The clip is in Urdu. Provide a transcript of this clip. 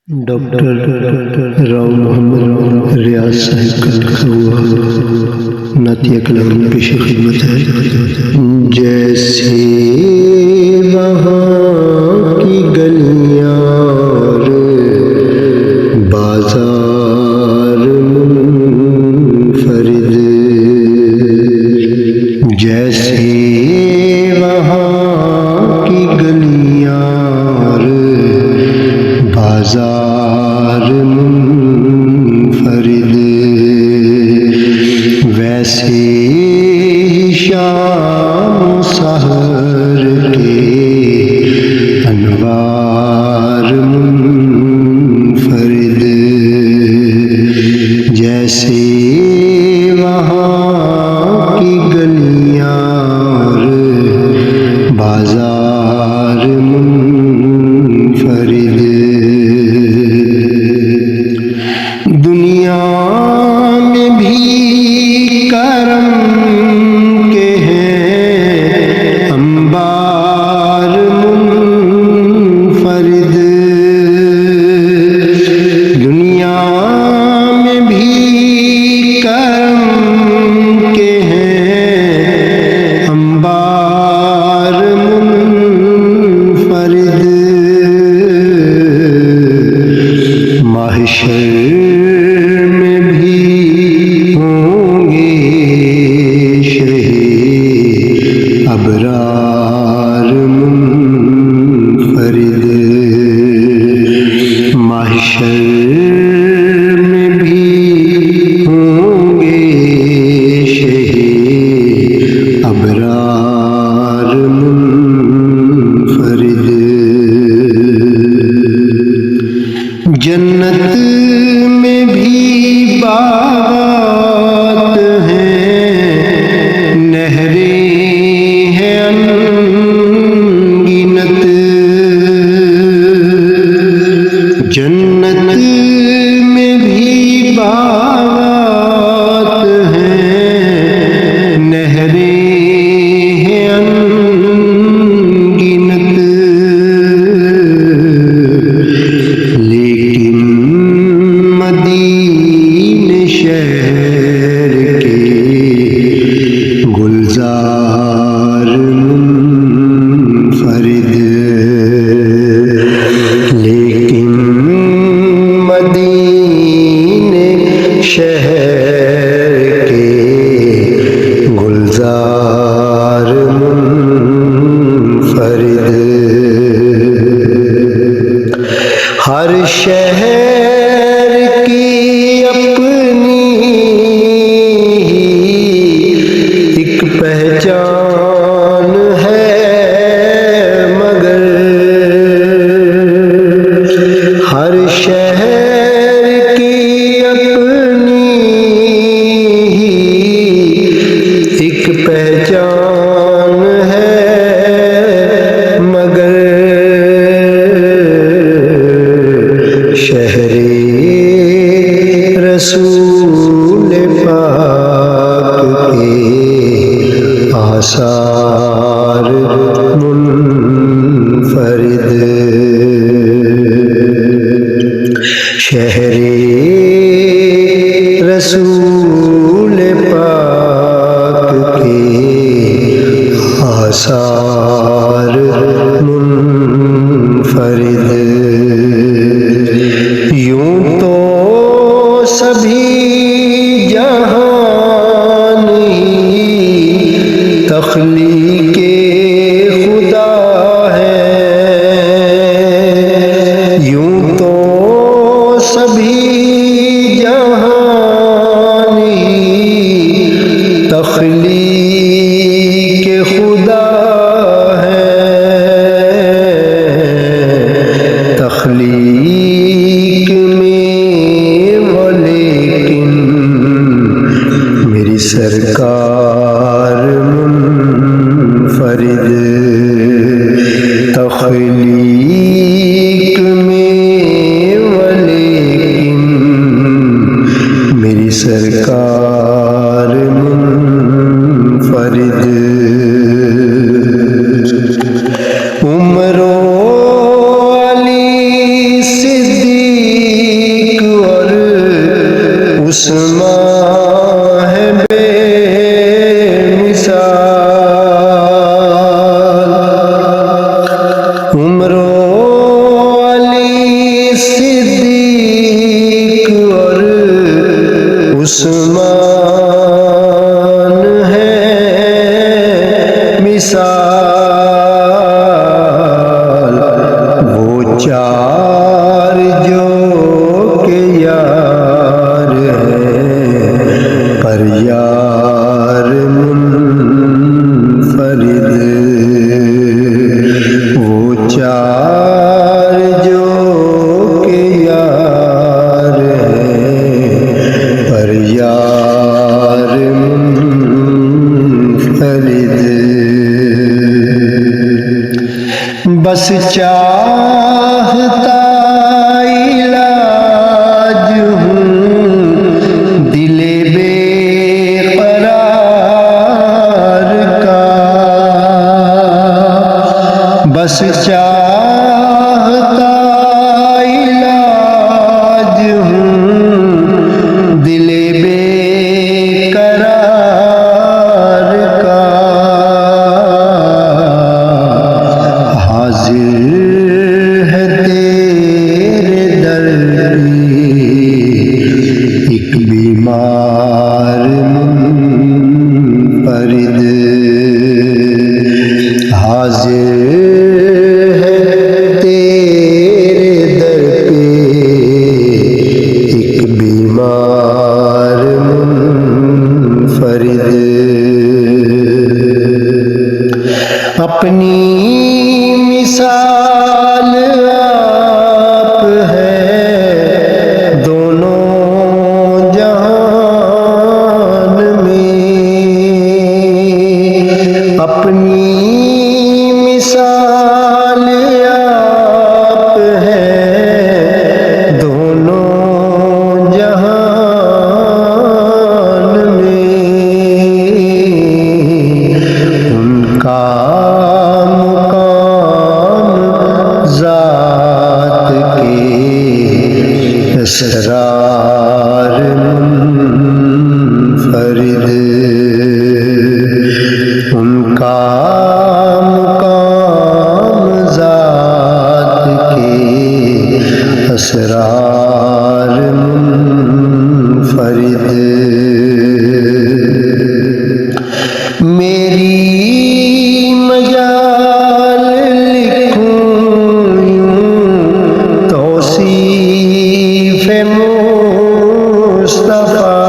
ڈاکٹر راؤ محمد ریاض صاحب کا لکھا ہوا نعتیہ کلام پیش خدمت ہے۔ جیسے وہاں کی گلیاں اور بازار منفرد، جیسے وہاں کی گلیاں اور بازار منفرد، ویسے ہی شام سحر کے انوار منفرد، جیسے وہاں کی گلیاں اور بازار منفرد۔ دنیا میں بھی کرم کے ہیں انبار منفرد، دنیا میں بھی کرم کے ہیں انبار منفرد، محشر میں بھی ہوں گے شہید ابرار منفرد، محشر میں بھی ہوں گے شہید ابرار منفرد، جنت میں بھی باغات ہیں، نہریں ہیں انگنت، جنت میں بھی باغات ہیں، نہریں ہیں انگنت، لیکن مدینے شہر کے گلزار منفرد، لیکن مدینے شہر کے گلزار منفرد، ہر شہر کی اپنی ایک پہچان ہے، مگر ہر شہر کی اپنی ایک پہچان ہے، مگر شہر رسول پاک کے آثار منفرد، شہر رسول پاک کے آثار منفرد، یوں تو سبھی جہان ہی تخلیق خدا ہے، یوں تو سبھی جہان ہی تخلیق خدا ہے، تخلیق میں ولیکن میری سرکار منفرد، تخلیق میں ولیکن میری سرکار منفرد، عمر و علی صدیق صدیق اور عثمان ہے مثال، وہ چار جو کہ یار ہیں پر یار منفرد، وہ چار جو کہ یار ہیں پر یار منفرد، بس چاہتا علاج ہوں دل بے قرار کا، بس چاہتا علاج ہوں دل بے قرار کا، حاضر ہے تیرے در ایک بیمار منفرد، حاضر ہے تیرے در پہ ایک بیمار منفرد، اپنی مثال آپ ہے دونوں جہان میں، اپنی مثال آپ ہے دونوں جہان میں، ان کا ذات کے اسرار منفرد، ان کا مقام ذات کے اسرار منفرد، میری مجال توصیف مصطفیٰ